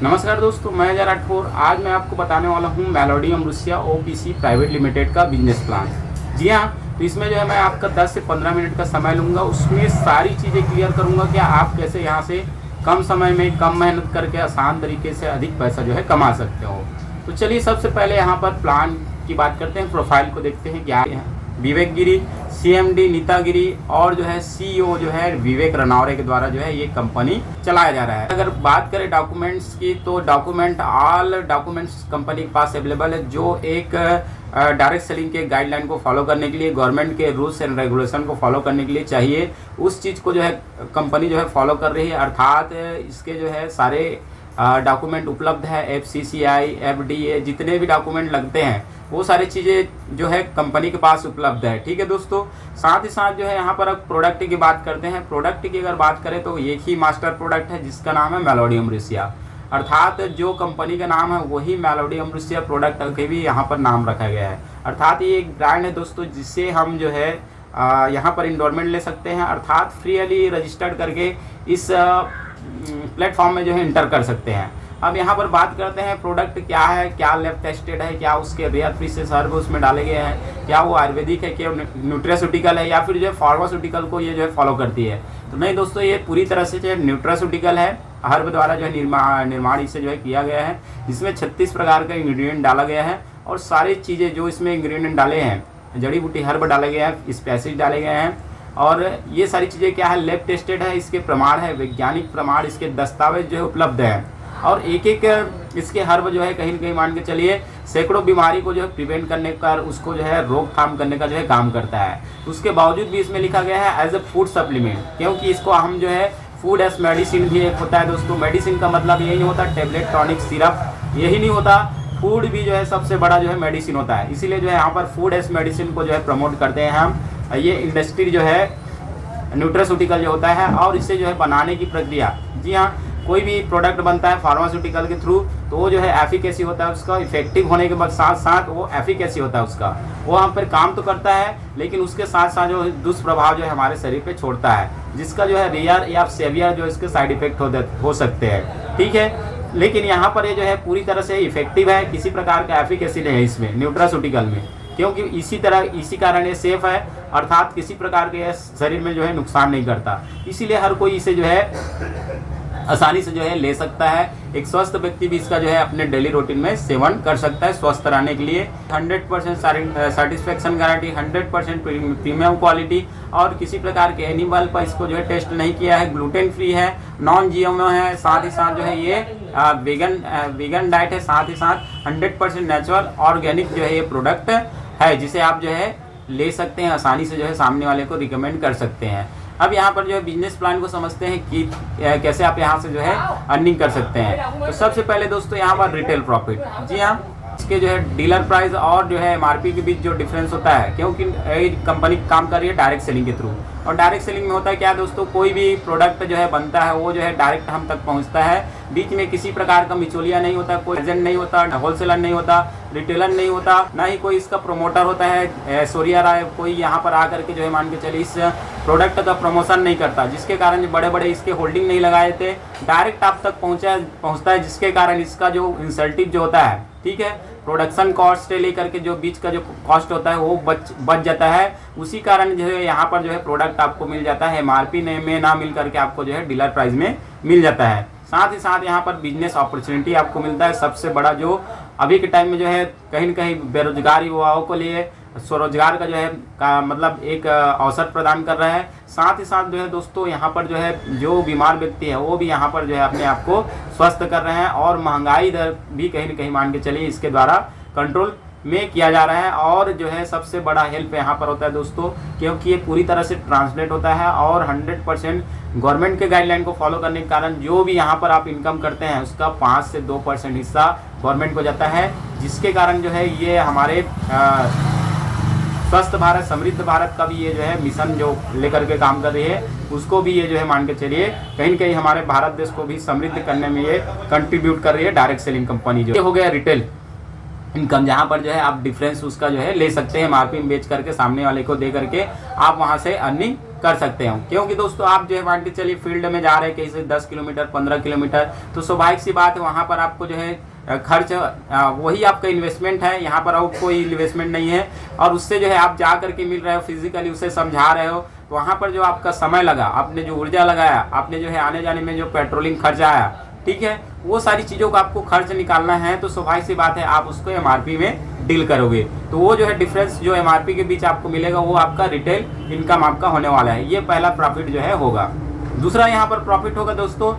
नमस्कार दोस्तों, मैं अजय राठौर। आज मैं आपको बताने वाला हूँ मेलोडी अमृसिया ओपीसी प्राइवेट लिमिटेड का बिजनेस प्लान। जी हाँ, तो इसमें जो है मैं आपका 10 से 15 मिनट का समय लूँगा। उसमें सारी चीज़ें क्लियर करूँगा कि आप कैसे यहाँ से कम समय में कम मेहनत करके आसान तरीके से अधिक पैसा जो है कमा सकते हो। तो चलिए सबसे पहले यहाँ पर प्लान की बात करते हैं। प्रोफाइल को देखते हैं क्या है। विवेक गिरी, सीएमडी नीता गिरी और जो है सीईओ जो है विवेक रनौरे के द्वारा जो है ये कंपनी चलाया जा रहा है। अगर बात करें डॉक्यूमेंट्स की, तो ऑल डॉक्यूमेंट्स कंपनी के पास अवेलेबल है, जो एक डायरेक्ट सेलिंग के गाइडलाइन को फॉलो करने के लिए, गवर्नमेंट के रूल्स एंड रेगुलेशन को फॉलो करने के लिए चाहिए, उस चीज़ को जो है कंपनी जो है फॉलो कर रही है। अर्थात इसके जो है सारे डॉक्यूमेंट उपलब्ध है। एफसीसीआई, एफडीए, जितने भी डॉक्यूमेंट लगते हैं वो सारी चीज़ें जो है कंपनी के पास उपलब्ध है। ठीक है दोस्तों, साथ ही साथ जो है यहाँ पर अब प्रोडक्ट की बात करते हैं। प्रोडक्ट की अगर बात करें तो एक ही मास्टर प्रोडक्ट है जिसका नाम है मेलोडी अमृसिया। अर्थात जो कंपनी का नाम है वही मेलोडी अमृसिया प्रोडक्ट के भी यहाँ पर नाम रखा गया है। अर्थात ये एक ब्रांड है दोस्तों, जिससे हम जो है यहाँ पर इंडोरमेंट ले सकते हैं। अर्थात फ्रीली रजिस्टर्ड करके इस प्लेटफॉर्म में जो है इंटर कर सकते हैं। अब यहाँ पर बात करते हैं प्रोडक्ट क्या है, क्या लैब टेस्टेड है, क्या उसके रेयर प्रीसियस हर्ब उसमें डाले गए हैं, क्या वो आयुर्वेदिक है, क्या न्यूट्रास्यूटिकल है, या फिर जो है फार्मास्यूटिकल को ये जो है फॉलो करती है। तो नहीं दोस्तों, ये पूरी तरह से जो है न्यूट्रास्यूटिकल है। हर्ब द्वारा जो है निर्माण इसे जो है किया गया है। इसमें 36 प्रकार का इंग्रेडिएंट डाला गया है और सारी चीज़ें जो इसमें इंग्रेडिएंट डाले हैं, जड़ी बूटी हर्ब डाले गए हैं, स्पाइसेस डाले गए हैं, और ये सारी चीज़ें क्या है, लैब टेस्टेड है। इसके प्रमाण है, वैज्ञानिक प्रमाण, इसके दस्तावेज जो है उपलब्ध है। और एक एक इसके हर्ब जो है कहीं न कहीं मान के चलिए सैकड़ों बीमारी को जो है प्रिवेंट करने का, उसको जो है रोकथाम करने का जो है काम करता है। उसके बावजूद भी इसमें लिखा गया है एज ए फूड सप्लीमेंट, क्योंकि इसको हम जो है फूड एज मेडिसिन भी एक होता है दोस्तों। मेडिसिन का मतलब यही नहीं होता टैबलेट, टॉनिक, सिरप, यही नहीं होता। फूड भी जो है सबसे बड़ा जो है मेडिसिन होता है। इसीलिए जो है यहाँ पर फूड एज मेडिसिन को जो है प्रमोट करते हैं हम। ये इंडस्ट्री जो है न्यूट्रास्यूटिकल जो होता है, और इसे जो है बनाने की प्रक्रिया, जी हाँ, कोई भी प्रोडक्ट बनता है फार्मास्यूटिकल के थ्रू तो वो जो है एफिकेसी होता है उसका, इफेक्टिव होने के बाद साथ साथ वो एफिकेसी होता है उसका, वो हम पर काम तो करता है, लेकिन उसके साथ साथ जो दुष्प्रभाव जो है हमारे शरीर पे छोड़ता है, जिसका जो है रेयर या सेवियर जो इसके साइड इफेक्ट हो सकते हैं। ठीक है, लेकिन यहाँ पर ये जो है पूरी तरह से इफेक्टिव है, किसी प्रकार का एफिकेसी नहीं है इसमें न्यूट्रास्यूटिकल में, क्योंकि इसी कारण ये सेफ है। अर्थात किसी प्रकार के शरीर में जो है नुकसान नहीं करता। इसीलिए हर कोई इसे जो है आसानी से जो है ले सकता है। एक स्वस्थ व्यक्ति भी इसका जो है अपने डेली रूटीन में सेवन कर सकता है स्वस्थ रहने के लिए। 100% सेटिस्फेक्शन गारंटी, 100% प्रीमियम क्वालिटी, और किसी प्रकार के एनिमल पर इसको जो है टेस्ट नहीं किया है। ग्लूटेन फ्री है, नॉन जीएमओ है, साथ ही साथ जो है ये वीगन डाइट है, साथ ही साथ 100% नेचुरल ऑर्गेनिक जो है ये प्रोडक्ट है, जिसे आप जो है ले सकते हैं, आसानी से जो है सामने वाले को रिकमेंड कर सकते हैं। अब यहाँ पर जो है बिजनेस प्लान को समझते हैं कि कैसे आप यहाँ से जो है अर्निंग कर सकते हैं। तो सबसे पहले दोस्तों यहाँ पर रिटेल प्रॉफिट, जी हाँ, इसके जो है डीलर प्राइस और जो है एमआरपी के बीच जो डिफरेंस होता है, क्योंकि कंपनी काम कर रही है डायरेक्ट सेलिंग के थ्रू। और डायरेक्ट सेलिंग में होता है क्या दोस्तों, कोई भी प्रोडक्ट जो है बनता है वो जो है डायरेक्ट हम तक पहुंचता है, बीच में किसी प्रकार का मिचोलिया नहीं होता, कोई एजेंट नहीं होता, होलसेलर नहीं होता, रिटेलर नहीं होता, ना ही कोई इसका प्रमोटर होता है, सोरिया राय कोई यहाँ पर आकर के जो है मान के चलिए इस प्रोडक्ट का प्रमोशन नहीं करता, जिसके कारण बड़े बड़े इसके होल्डिंग नहीं लगाए थे, डायरेक्ट आप तक पहुँचता है, जिसके कारण इसका जो इंसेंटिव जो होता है, ठीक है, प्रोडक्शन कॉस्ट से लेकर के जो बीच का जो कॉस्ट होता है वो बच जाता है। उसी कारण जो है यहाँ पर जो है प्रोडक्ट आपको मिल जाता है, एमआरपी में ना मिल करके आपको जो है डीलर प्राइस में मिल जाता है। साथ ही साथ यहाँ पर बिजनेस अपॉर्चुनिटी आपको मिलता है। सबसे बड़ा जो अभी के टाइम में जो है कहीं न कहीं बेरोजगार युवाओं को लिए स्वरोजगार का जो है मतलब एक अवसर प्रदान कर रहा है। साथ ही साथ जो है दोस्तों यहाँ पर जो है जो बीमार व्यक्ति है वो भी यहाँ पर जो है अपने आप को स्वस्थ कर रहे हैं, और महंगाई दर भी कहीं न कहीं मान के चलिए इसके द्वारा कंट्रोल में किया जा रहा है। और जो है सबसे बड़ा हेल्प यहाँ पर होता है दोस्तों, क्योंकि ये पूरी तरह से ट्रांसलेट होता है, और 100% गवर्नमेंट के गाइडलाइन को फॉलो करने के कारण जो भी यहाँ पर आप इनकम करते हैं उसका 5 से 2% हिस्सा गवर्नमेंट को जाता है, जिसके कारण जो है ये हमारे स्वस्थ भारत समृद्ध भारत का भी ये जो है मिशन जो लेकर के काम कर रही है, उसको भी ये जो है मान के चलिए कहीं न कहीं हमारे भारत देश को भी समृद्ध करने में ये कंट्रीब्यूट कर रही है डायरेक्ट सेलिंग कंपनी। जो ये हो गया रिटेल। इनकम, जहाँ पर जो है आप डिफरेंस उसका जो है ले सकते हैं, एमआरपी में बेच करके सामने वाले को दे करके आप वहाँ से अर्निंग कर सकते हो। क्योंकि दोस्तों आप जो है मान के चलिए फील्ड में जा रहे हैं कहीं से 10 किलोमीटर 15 किलोमीटर, तो स्वाभाविक सी बात है वहाँ पर आपको जो है खर्च वही आपका इन्वेस्टमेंट है, यहाँ पर और कोई इन्वेस्टमेंट नहीं है। और उससे जो है आप जा करके मिल रहे हो, फिजिकली उसे समझा रहे हो, तो वहाँ पर जो आपका समय लगा, आपने जो ऊर्जा लगाया, आपने जो है आने जाने में जो पेट्रोलिंग खर्च आया, ठीक है, वो सारी चीज़ों का आपको खर्च निकालना है, तो स्वाभाविक सी बात है आप उसको एमआरपी में डील करोगे। तो वो जो है डिफरेंस जो एमआरपी के बीच आपको मिलेगा वो आपका रिटेल इनकम आपका होने वाला है। ये पहला प्रॉफिट जो है होगा। दूसरा यहाँ पर प्रॉफिट होगा दोस्तों,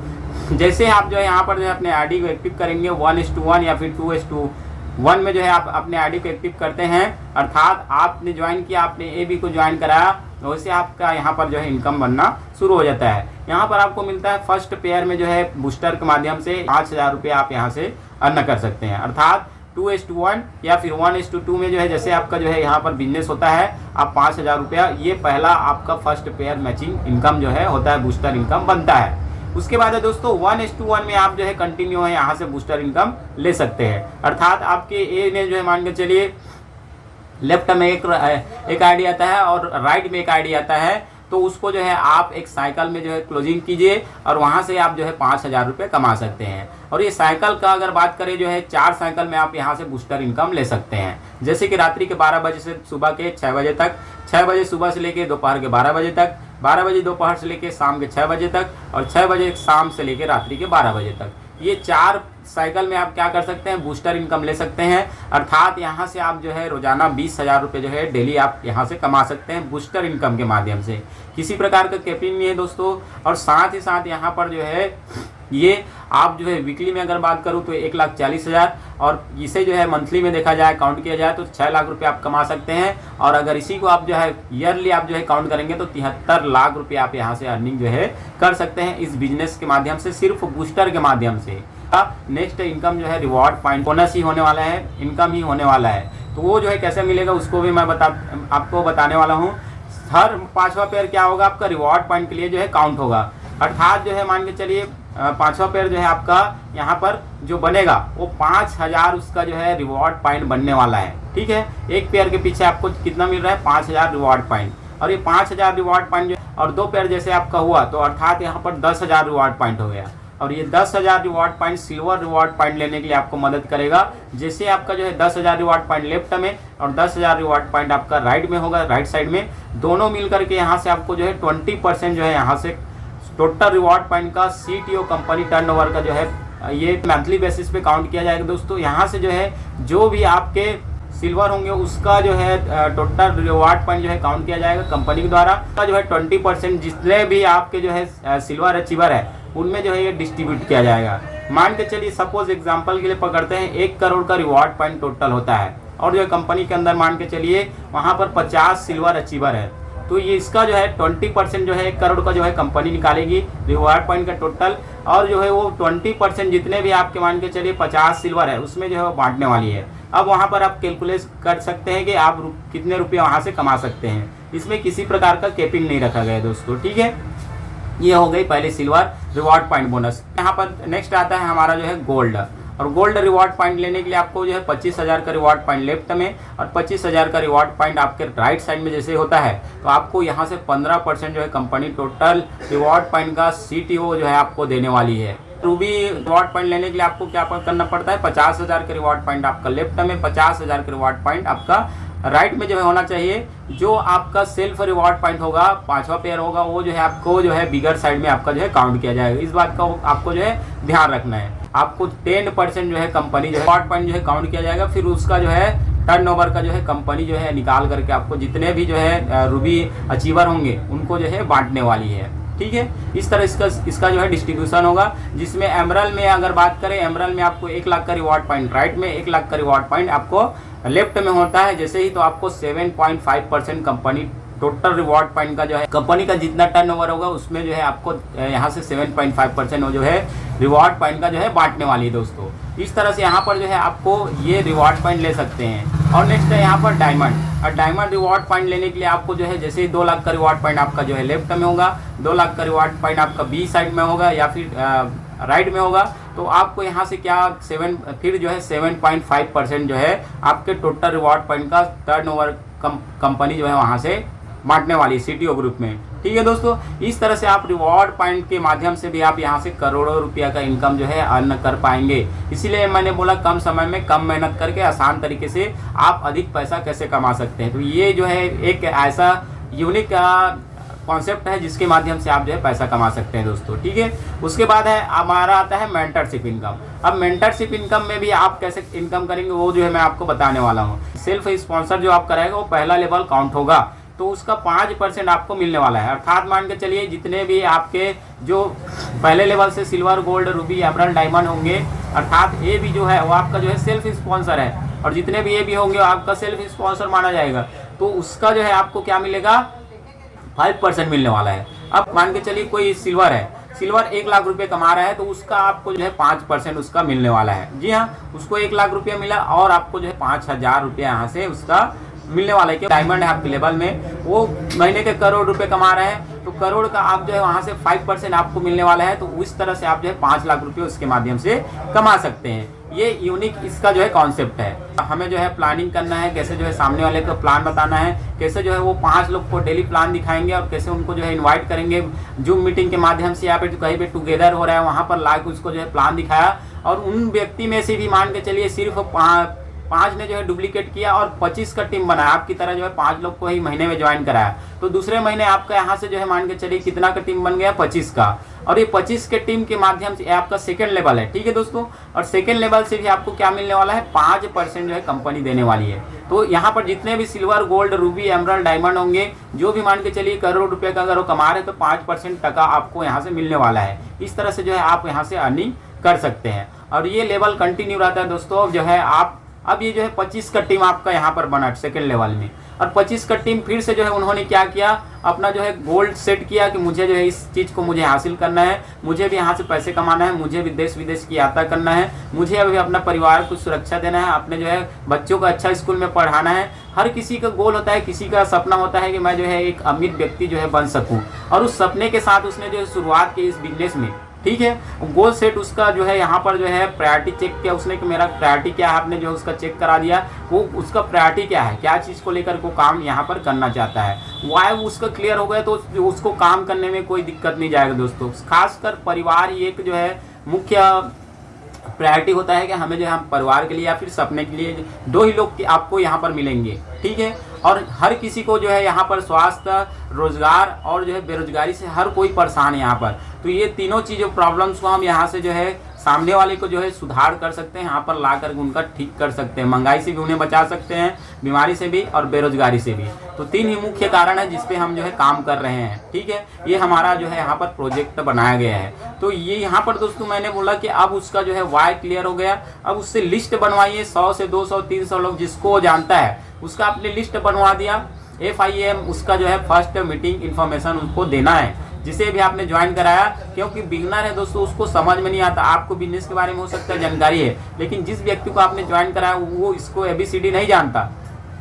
जैसे आप जो है यहाँ पर जो है अपने आईडी को एक्टिव करेंगे 1:1 या फिर 2:1 में जो है आप अपने आईडी को एक्टिव करते हैं, अर्थात आपने ज्वाइन किया, आपने एबी को ज्वाइन कराया, वैसे आपका यहाँ पर जो है इनकम बनना शुरू हो जाता है। यहाँ पर आपको मिलता है फर्स्ट पेयर में जो है बूस्टर के माध्यम से 5,000 रुपये आप यहाँ से अर्न कर सकते हैं, अर्थात 2:1 या फिर 1:2 में जो है जैसे आपका जो है यहाँ पर बिजनेस होता है, आप 5,000 रुपया, ये पहला आपका फर्स्ट पेयर मैचिंग इनकम जो है होता है, बूस्टर इनकम बनता है। उसके बाद है दोस्तों 1:1 में आप जो है कंटिन्यू है यहाँ से बूस्टर इनकम ले सकते हैं, अर्थात आपके ए ने जो है मान के चलिए लेफ्ट में एक आईडी आता है और राइट में एक आईडी आता है, तो उसको जो है आप एक साइकिल में जो है क्लोजिंग कीजिए और वहाँ से आप जो है 5,000 रुपये कमा सकते हैं। और ये साइकिल का अगर बात करें जो है 4 साइकिल में आप यहाँ से बूस्टर इनकम ले सकते हैं, जैसे कि रात्रि के 12 बजे से सुबह के 6 बजे तक, 6 बजे सुबह से लेके दोपहर के 12 बजे तक, 12 बजे दोपहर से लेके शाम के 6 बजे तक, और 6 बजे शाम से लेके रात्रि के 12 बजे तक। ये 4 साइकिल में आप क्या कर सकते हैं, बूस्टर इनकम ले सकते हैं, अर्थात यहाँ से आप जो है रोजाना 20,000 रुपये जो है डेली आप यहाँ से कमा सकते हैं बूस्टर इनकम के माध्यम से। किसी प्रकार का कैपिंग नहीं है दोस्तों। और साथ ही साथ यहाँ पर जो है ये आप जो है वीकली में अगर बात करूँ तो 1,40,000, और इसे जो है मंथली में देखा जाए, काउंट किया जाए तो 6 लाख रुपये आप कमा सकते हैं। और अगर इसी को आप जो है ईयरली आप जो है काउंट करेंगे तो 73 लाख रुपये आप यहाँ से अर्निंग जो है कर सकते हैं इस बिजनेस के माध्यम से, सिर्फ बूस्टर के माध्यम से। नेक्स्ट इनकम जो है रिवॉर्ड पॉइंट बोनस ही होने वाला है, इनकम ही होने वाला है। तो वो जो है कैसे मिलेगा उसको भी मैं आपको बताने वाला हूँ। हर 5वां पेयर क्या होगा, आपका रिवॉर्ड पॉइंट के लिए जो है काउंट होगा, अर्थात जो है मान के चलिए 5वां पेयर जो है आपका यहाँ पर जो बनेगा वो 5,000 उसका जो है रिवॉर्ड पॉइंट बनने वाला है, ठीक है। एक पेयर के पीछे आपको कितना मिल रहा है, 5,000 रिवॉर्ड पॉइंट, और ये 5,000 रिवॉर्ड पॉइंट जो, और 2 पेयर जैसे आपका हुआ तो अर्थात यहाँ पर 10,000 रिवॉर्ड पॉइंट हो गया। और ये 10,000 reward point silver reward point लेने के लिए आपको मदद करेगा। जैसे आपका जो है 10,000 रिवॉर्ड पॉइंट लेफ्ट में और 10,000 रिवॉर्ड पॉइंट आपका राइट में होगा, राइट साइड में, दोनों मिल करके यहाँ से आपको जो है 20% जो है यहाँ से टोटल रिवॉर्ड पॉइंट का CTO कंपनी टर्नओवर का जो है ये मंथली बेसिस पे काउंट किया जाएगा दोस्तों। यहाँ से जो है जो भी आपके सिल्वर होंगे उसका जो है टोटल रिवॉर्ड पॉइंट जो है काउंट किया जाएगा कंपनी के द्वारा, का जो है 20% जितने भी आपके जो है सिल्वर अचीवर है उनमें जो है ये डिस्ट्रीब्यूट किया जाएगा। मान के चलिए सपोज एग्जांपल के लिए पकड़ते हैं 1 करोड़ का रिवॉर्ड पॉइंट टोटल होता है, और जो है कंपनी के अंदर मान के चलिए वहाँ पर 50 सिल्वर अचीवर है, तो ये इसका जो है 20% जो है 1 करोड़ का जो है कंपनी निकालेगी रिवॉर्ड पॉइंट का टोटल, और जो है वो 20% जितने भी आपके मान के चलिए 50 सिल्वर है उसमें जो है वो बांटने वाली है। अब वहाँ पर आप कैलकुलेट कर सकते हैं कि आप कितने रुपये वहाँ से कमा सकते हैं, इसमें किसी प्रकार का कैपिंग नहीं रखा गया है दोस्तों, ठीक है। ये हो गई पहले सिल्वर रिवॉर्ड पॉइंट बोनस। यहाँ पर नेक्स्ट आता है हमारा जो है गोल्ड, और गोल्ड रिवॉर्ड पॉइंट लेने के लिए आपको जो है 25,000 का रिवॉर्ड पॉइंट लेफ्ट में और 25,000 का रिवॉर्ड पॉइंट आपके राइट साइड में जैसे होता है, तो आपको यहाँ से 15% जो है कंपनी टोटल रिवॉर्ड पॉइंट का CTO जो है आपको देने वाली है। रूबी रिवॉर्ड पॉइंट लेने के लिए आपको क्या करना पड़ता है, 50,000 का रिवॉर्ड पॉइंट आपका लेफ्ट में, 50,000 का रिवॉर्ड पॉइंट आपका राइट में जो है होना चाहिए। जो आपका सेल्फ रिवॉर्ड पॉइंट होगा 5वां पेयर होगा वो जो है आपको जो है बिगर साइड में आपका जो है काउंट किया जाएगा। इस बात का आपको जो है ध्यान रखना है। आपको 10% जो है कंपनी जो है रिवॉर्ड पॉइंट जो है काउंट किया जाएगा, फिर उसका जो है टर्नओवर का जो है कंपनी जो है निकाल करके आपको जितने भी जो है रूबी अचीवर होंगे उनको जो है बांटने वाली है, ठीक है। इस तरह इसका जो है डिस्ट्रीब्यूशन होगा, जिसमें एमरल में अगर बात करें, एमरल में आपको 1 लाख का रिवॉर्ड पॉइंट राइट में, 1 लाख का रिवॉर्ड पॉइंट आपको लेफ्ट में होता है। जैसे ही तो आपको 7.5% कंपनी टोटल रिवॉर्ड पॉइंट का जो है कंपनी का जितना टर्नओवर होगा उसमें जो है आपको यहाँ से 7.5% जो है रिवॉर्ड पॉइंट का जो है बांटने वाली है दोस्तों। इस तरह से यहाँ पर जो है आपको ये रिवॉर्ड पॉइंट ले सकते हैं। और नेक्स्ट है यहाँ पर डायमंड, और डायमंड रिवॉर्ड पॉइंट लेने के लिए आपको जो है जैसे ही 2 लाख का रिवॉर्ड पॉइंट आपका जो है लेफ्ट में होगा, 2 लाख का रिवॉर्ड पॉइंट आपका बी साइड में होगा या फिर राइट में होगा, तो आपको यहाँ से क्या फिर जो है 7.5% जो है आपके टोटल रिवॉर्ड पॉइंट का टर्नओवर कंपनी जो है वहाँ से बांटने वाली है CTO ग्रुप में। ठीक है दोस्तों, इस तरह से आप रिवॉर्ड पॉइंट के माध्यम से भी आप यहाँ से करोड़ों रुपया का इनकम जो है अर्न कर पाएंगे। इसीलिए मैंने बोला कम समय में कम मेहनत करके आसान तरीके से आप अधिक पैसा कैसे कमा सकते हैं। तो ये जो है एक ऐसा यूनिक कॉन्सेप्ट है जिसके माध्यम से आप जो है पैसा कमा सकते हैं दोस्तों। ठीक है, उसके बाद है हमारा आता है मेंटरशिप इनकम। अब मेंटरशिप इनकम में भी आप कैसे इनकम करेंगे वो जो है मैं आपको बताने वाला हूँ। सेल्फ स्पॉन्सर जो आप कराएगा वो पहला लेवल काउंट होगा, तो उसका 5% आपको मिलने वाला है। अर्थात मान के चलिए जितने भी आपके जो पहले लेवल से silver, gold, Ruby, emerald, diamond होंगे, अर्थात ये भी जो है वो आपका जो है सेल्फ स्पॉन्सर है, और जितने भी ये भी होंगे आपका सेल्फ स्पॉन्सर माना जाएगा, तो उसका जो है आपको क्या मिलेगा 5% मिलने वाला है। अब मान के चलिए कोई सिल्वर है, सिल्वर 1 लाख रुपए कमा रहा है, तो उसका आपको जो है 5% उसका मिलने वाला है। जी हाँ, उसको 1 लाख रुपया मिला और आपको जो है 5,000 रुपया यहाँ से उसका मिलने वाला है। कि डायमंड है आपके लेवल में, वो महीने के करोड़ रुपए कमा रहे हैं, तो करोड़ का आप जो है वहाँ से 5% आपको मिलने वाला है। तो उस तरह से आप जो है 5 लाख रुपये उसके माध्यम से कमा सकते हैं। ये यूनिक इसका जो है कॉन्सेप्ट है। हमें जो है प्लानिंग करना है, कैसे जो है सामने वाले को प्लान बताना है, कैसे जो है वो 5 लोग को डेली प्लान दिखाएंगे और कैसे उनको जो है इनवाइट करेंगे जूम मीटिंग के माध्यम से, या फिर कहीं पे टुगेदर हो रहा है वहाँ पर लाके उसको जो है प्लान दिखाया, और उन व्यक्ति में से भी मान के चलिए सिर्फ 5 ने जो है डुप्लीकेट किया और 25 का टीम बनाया, आपकी तरह जो है 5 लोग को ही महीने में ज्वाइन कराया, तो दूसरे महीने आपका यहाँ से जो है मान के चलिए कितना का टीम बन गया 25 का, और ये 25 के टीम के माध्यम से आपका सेकंड लेवल है। ठीक है दोस्तों, और सेकंड लेवल से भी आपको क्या मिलने वाला है 5% जो है कंपनी देने वाली है। तो यहाँ पर जितने भी silver, gold, Ruby, emerald, diamond होंगे, जो भी मान के चलिए करोड़ रुपये का अगर वो कमा रहे तो 5% टका आपको यहाँ से मिलने वाला है। इस तरह से जो है आप यहाँ से अर्निंग कर सकते हैं, और ये लेवल कंटिन्यू रहता है दोस्तों। जो है आप अब ये जो है 25 का टीम आपका यहाँ पर बना सेकंड लेवल में, और 25 का टीम फिर से जो है उन्होंने क्या किया, अपना जो है गोल्ड सेट किया कि मुझे जो है इस चीज़ को मुझे हासिल करना है, मुझे भी यहाँ से पैसे कमाना है, मुझे भी देश विदेश की यात्रा करना है, मुझे अभी अपना परिवार को सुरक्षा देना है, अपने जो है बच्चों को अच्छा स्कूल में पढ़ाना है। हर किसी का गोल होता है, किसी का सपना होता है कि मैं जो है एक अमीर व्यक्ति जो है बन सकूँ, और उस सपने के साथ उसने जो है शुरुआत की इस बिजनेस में। ठीक है, गोल सेट उसका जो है यहाँ पर जो है प्रायोरिटी चेक किया उसने कि मेरा प्रायोरिटी क्या है, आपने जो है उसका चेक करा दिया, वो उसका प्रायोरिटी क्या है, क्या चीज़ को लेकर वो काम यहाँ पर करना चाहता है, वाई उसका क्लियर हो गया तो उसको काम करने में कोई दिक्कत नहीं जाएगा दोस्तों। खासकर परिवार ही एक जो है मुख्य प्रायोरिटी होता है कि हमें जो है हम परिवार के लिए या फिर सपने के लिए 2 ही लोग आपको यहाँ पर मिलेंगे। ठीक है, और हर किसी को जो है यहाँ पर स्वास्थ्य, रोजगार और जो है बेरोजगारी से हर कोई परेशान है यहाँ पर। तो ये तीनों चीज़ों प्रॉब्लम्स को हम यहाँ से जो है सामने वाले को जो है सुधार कर सकते हैं, यहाँ पर ला कर उनका ठीक कर सकते हैं, महंगाई से भी उन्हें बचा सकते हैं, बीमारी से भी और बेरोजगारी से भी। तो 3 ही मुख्य कारण है जिसपे हम जो है काम कर रहे हैं। ठीक है, ये हमारा जो है यहाँ पर प्रोजेक्ट बनाया गया है। तो ये यहाँ पर दोस्तों मैंने बोला कि अब उसका जो है वाई क्लियर हो गया, अब उससे लिस्ट बनवाइए 100 से 200 300 लोग जिसको जानता है उसका आपने लिस्ट बनवा दिया। FIM उसका जो है फर्स्ट मीटिंग इन्फॉर्मेशन उसको देना है, जिसे भी आपने ज्वाइन कराया, क्योंकि बिगनर है दोस्तों, उसको समझ में नहीं आता। आपको बिजनेस के बारे में हो सकता है जानकारी है, लेकिन जिस व्यक्ति को आपने ज्वाइन कराया वो इसको ABCD नहीं जानता,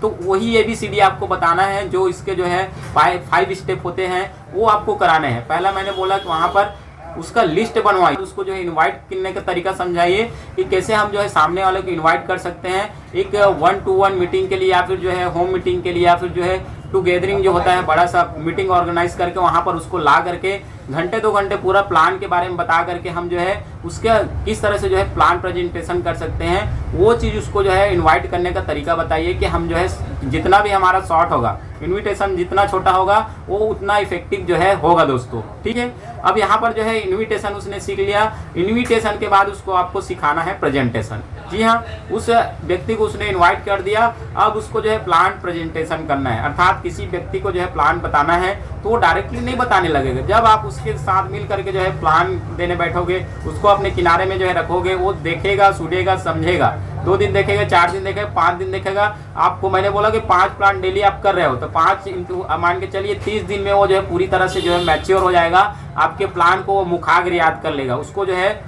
तो वही ABCD आपको बताना है। जो इसके जो है 5 स्टेप होते हैं वो आपको कराने हैं। पहला मैंने बोला कि वहाँ पर उसका लिस्ट बनवाइए, उसको जो है इनवाइट करने का तरीका समझाइए कि कैसे हम जो है सामने वाले को इनवाइट कर सकते हैं एक 1-to-1 मीटिंग के लिए, या फिर जो है होम मीटिंग के लिए, या फिर जो है टुगेदरिंग जो होता है बड़ा सा मीटिंग ऑर्गेनाइज करके वहाँ पर उसको ला करके घंटे 2 घंटे पूरा प्लान के बारे में बता करके हम जो है उसके किस तरह से जो है प्लान प्रेजेंटेशन कर सकते हैं, वो चीज़ उसको जो है इनवाइट करने का तरीका बताइए कि हम जो है जितना भी हमारा शॉर्ट होगा, इन्विटेशन जितना छोटा होगा वो उतना इफेक्टिव जो है होगा दोस्तों। ठीक है, अब यहाँ पर जो है इन्विटेशन उसने सीख लिया, इन्विटेशन के बाद उसको आपको सिखाना है प्रेजेंटेशन। जी हाँ, उस व्यक्ति को उसने इनवाइट कर दिया, अब उसको जो है प्लान प्रेजेंटेशन करना है, अर्थात किसी व्यक्ति को जो है प्लान बताना है तो वो डायरेक्टली नहीं बताने लगेगा। जब आप उसके साथ मिल करके जो है प्लान देने बैठोगे, उसको अपने किनारे में जो है रखोगे, वो देखेगा, सुनेगा, समझेगा, 2 दिन देखेगा, 4 दिन देखेगा, 5 दिन देखेगा। आपको मैंने बोला कि 5 प्लान डेली आप कर रहे हो, तो 5 इंटू मान के चलिए 30 दिन में वो जो है पूरी तरह से जो है मैच्योर हो जाएगा, आपके प्लान को वो मुखाग्र याद कर लेगा, उसको जो है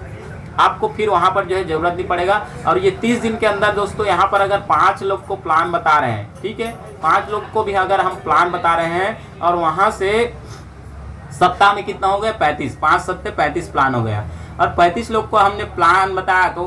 आपको फिर वहाँ पर जो है ज़रूरत नहीं पड़ेगा। और ये 30 दिन के अंदर दोस्तों यहाँ पर अगर 5 लोग को प्लान बता रहे हैं, ठीक है, 5 लोग को भी अगर हम प्लान बता रहे हैं और वहाँ से सप्ताह में कितना हो गया 35, 5 सप्ताह 35 प्लान हो गया। और 35 लोग को हमने प्लान बताया। तो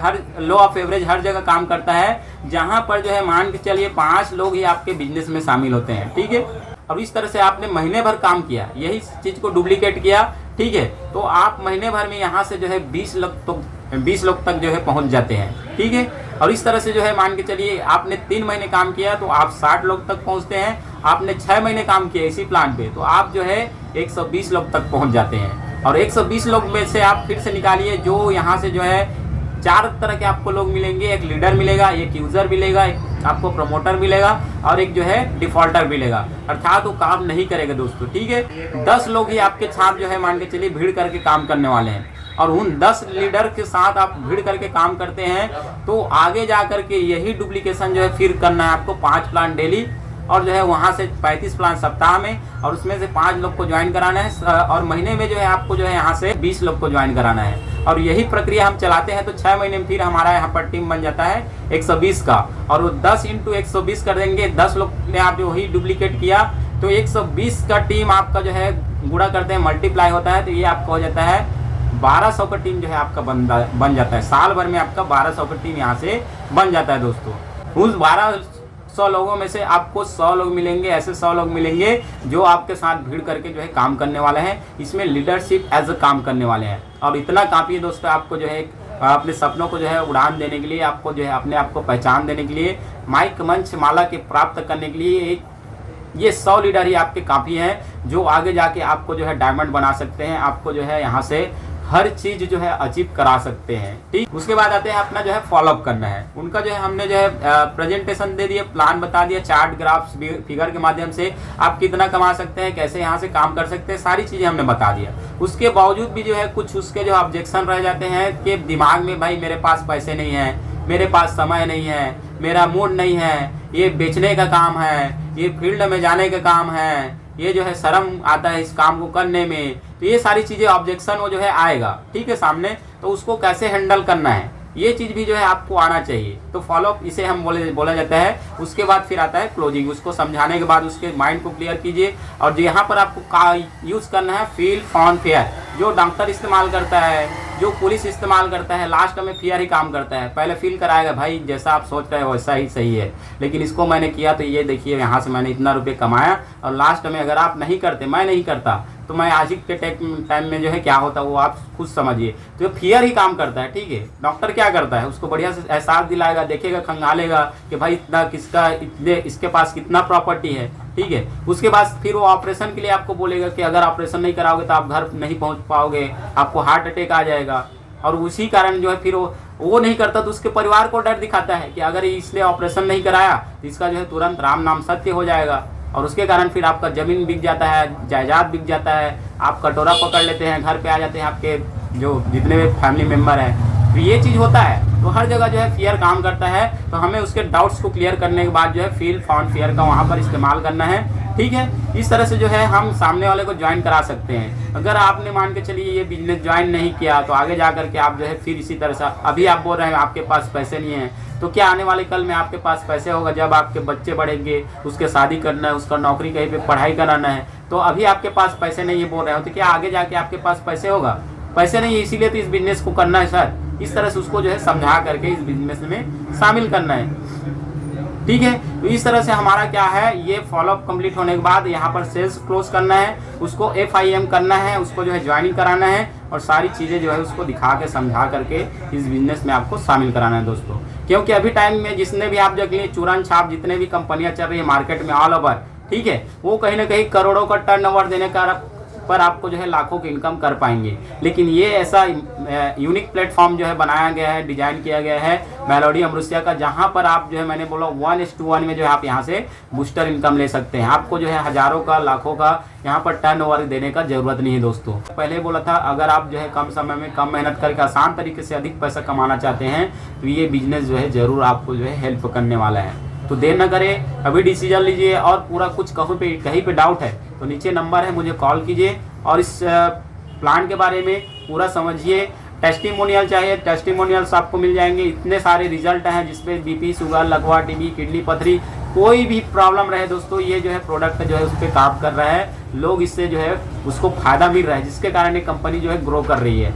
हर लॉ ऑफ एवरेज हर जगह काम करता है, जहाँ पर जो है मान के चलिए 5 लोग ही आपके बिजनेस में शामिल होते हैं, ठीक है। और इस तरह से आपने महीने भर काम किया, यही चीज़ को डुप्लीकेट किया, ठीक है, तो आप महीने भर में यहाँ से जो है 20 लोग तक जो है पहुँच जाते हैं, ठीक है। और इस तरह से जो है मान के चलिए आपने 3 महीने काम किया तो आप 60 लोग तक पहुँचते हैं। आपने 6 महीने काम किया इसी प्लान पे तो आप जो है 120 लोग तक पहुँच जाते हैं। और 120 लोग में से आप फिर से निकालिए, जो यहाँ से जो है 4 तरह के आपको लोग मिलेंगे, एक लीडर मिलेगा, एक यूज़र मिलेगा, एक आपको प्रमोटर मिलेगा और एक जो है डिफॉल्टर मिलेगा, अर्थात वो काम नहीं करेगा दोस्तों, ठीक है। 10 लोग ही आपके साथ जो है मान के चलिए भीड़ करके काम करने वाले हैं, और उन 10 लीडर के साथ आप भीड़ करके काम करते हैं तो आगे जा करके यही डुप्लीकेशन जो है फिर करना है आपको 5 प्लान डेली, और जो है वहाँ से 35 प्लान सप्ताह में, और उसमें से 5 लोग को ज्वाइन कराना है, और महीने में जो है आपको जो है यहाँ से 20 लोग को ज्वाइन कराना है। और यही प्रक्रिया हम चलाते हैं तो 6 महीने में फिर हमारा यहाँ पर टीम बन जाता है 120 का, और वो 10 × 120 कर देंगे। 10 लोग ने आप जो ही डुप्लीकेट किया तो 120 का टीम आपका जो है गुणा करते हैं, मल्टीप्लाई होता है, तो ये आपका हो जाता है 1200 का टीम जो है आपका बन जाता है। साल भर में आपका 1200 का टीम यहाँ से बन जाता है दोस्तों। उस 1200 लोगों में से आपको 100 लोग मिलेंगे, ऐसे 100 लोग मिलेंगे जो आपके साथ भीड़ करके जो है काम करने वाले हैं, इसमें लीडरशिप एज अ काम करने वाले हैं। और इतना काफ़ी है दोस्तों आपको जो है अपने सपनों को जो है उड़ान देने के लिए, आपको जो है अपने आप को पहचान देने के लिए, माइक मंच माला के प्राप्त करने के लिए ये 100 लीडर ही आपके काफ़ी हैं, जो आगे जाके आपको जो है डायमंड बना सकते हैं, आपको जो है यहाँ से हर चीज़ जो है अचीव करा सकते हैं, ठीक। उसके बाद आते हैं अपना जो है फॉलोअप करना है। उनका जो है हमने जो है प्रेजेंटेशन दे दिया, प्लान बता दिया, चार्ट ग्राफ्स फिगर के माध्यम से आप कितना कमा सकते हैं, कैसे यहाँ से काम कर सकते हैं, सारी चीज़ें हमने बता दिया। उसके बावजूद भी जो है कुछ उसके जो ऑब्जेक्शन रह जाते हैं कि दिमाग में भाई मेरे पास पैसे नहीं है, मेरे पास समय नहीं है, मेरा मूड नहीं है, ये बेचने का काम है, ये फील्ड में जाने का काम है, ये जो है शर्म आता है इस काम को करने में, तो ये सारी चीज़ें ऑब्जेक्शन वो जो है आएगा, ठीक है, सामने। तो उसको कैसे हैंडल करना है ये चीज़ भी जो है आपको आना चाहिए। तो फॉलोअप इसे हम बोला जाता है। उसके बाद फिर आता है क्लोजिंग। उसको समझाने के बाद उसके माइंड को क्लियर कीजिए, और यहाँ पर आपको का यूज़ करना है फील फॉन फेयर, जो डॉक्टर इस्तेमाल करता है, जो पुलिस इस्तेमाल करता है, लास्ट में फेयर ही काम करता है। पहले फील कराएगा भाई जैसा आप सोच रहे हो वैसा ही सही है, लेकिन इसको मैंने किया तो ये देखिए यहाँ से मैंने इतना रुपये कमाया, और लास्ट में अगर आप नहीं करते, मैं नहीं करता, तो मैं आज के टाइम में जो है क्या होता है वो आप खुद समझिए। तो फियर ही काम करता है, ठीक है। डॉक्टर क्या करता है, उसको बढ़िया से एहसास दिलाएगा, देखेगा, खंगालेगा कि भाई इतना किसका, इतने इसके पास कितना प्रॉपर्टी है, ठीक है। उसके बाद फिर वो ऑपरेशन के लिए आपको बोलेगा कि अगर ऑपरेशन नहीं कराओगे तो आप घर नहीं पहुंच पाओगे, आपको हार्ट अटैक आ जाएगा। और उसी कारण जो है फिर वो नहीं करता तो उसके परिवार को डर दिखाता है कि अगर इसने ऑपरेशन नहीं कराया तो इसका जो है तुरंत राम नाम सत्य हो जाएगा, और उसके कारण फिर आपका ज़मीन बिक जाता है, जायदाद बिक जाता है, आप कटोरा पकड़ लेते हैं, घर पे आ जाते हैं आपके जो जितने भी फैमिली मेम्बर हैं। तो ये चीज़ होता है। तो हर जगह जो है फियर काम करता है, तो हमें उसके डाउट्स को क्लियर करने के बाद जो है फील फाउंड फियर का वहाँ पर इस्तेमाल करना है, ठीक है। इस तरह से जो है हम सामने वाले को ज्वाइन करा सकते हैं। अगर आपने मान के चलिए ये बिजनेस ज्वाइन नहीं किया तो आगे जा करके आप जो है फिर इसी तरह से, अभी आप बोल रहे हैं आपके पास पैसे नहीं है, तो क्या आने वाले कल में आपके पास पैसे होगा जब आपके बच्चे बढ़ेंगे, उसके शादी करना है, उसका नौकरी कहीं पे पढ़ाई कराना है, तो अभी आपके पास पैसे नहीं है बोल रहे हो, तो क्या आगे जाके आपके पास पैसे होगा? पैसे नहीं है, इसीलिए तो इस बिजनेस को करना है सर। इस तरह से उसको जो है समझा करके इस बिजनेस में शामिल करना है, ठीक है। तो इस तरह से हमारा क्या है, ये फॉलोअप कंप्लीट होने के बाद यहाँ पर सेल्स क्लोज करना है, उसको FIM करना है, उसको जो है ज्वाइनिंग कराना है, और सारी चीज़ें जो है उसको दिखा के समझा करके इस बिजनेस में आपको शामिल कराना है दोस्तों। क्योंकि अभी टाइम में जिसने भी आप देख लिए चूरन छाप जितने भी कंपनियां चल रही है मार्केट में ऑल ओवर, ठीक है, वो कहीं ना कहीं करोड़ों का टर्नओवर देने का पर आपको जो है लाखों की इनकम कर पाएंगे। लेकिन ये ऐसा यूनिक प्लेटफॉर्म जो है बनाया गया है, डिजाइन किया गया है मेलोडी अमृसिया का, जहाँ पर आप जो है मैंने बोला 1:1 में जो है आप यहाँ से बूस्टर इनकम ले सकते हैं। आपको जो है हजारों का, लाखों का यहाँ पर टर्नओवर देने का जरूरत नहीं है दोस्तों। पहले बोला था अगर आप जो है कम समय में कम मेहनत करके आसान तरीके से अधिक पैसा कमाना चाहते हैं तो ये बिजनेस जो है जरूर आपको जो है हेल्प करने वाला है। तो देर न करें, अभी डिसीजन लीजिए, और पूरा कुछ कहीं पे डाउट है तो नीचे नंबर है, मुझे कॉल कीजिए और इस प्लान के बारे में पूरा समझिए। टेस्टिमोनियल चाहिए, टेस्टिमोनियल्स आपको मिल जाएंगे। इतने सारे रिजल्ट हैं जिसमें BP, शुगर, लकवा, TB, किडनी पथरी, कोई भी प्रॉब्लम रहे दोस्तों, ये जो है प्रोडक्ट जो है उस पर काम कर रहा है। लोग इससे जो है उसको फायदा मिल रहा है, जिसके कारण ये कंपनी जो है ग्रो कर रही है।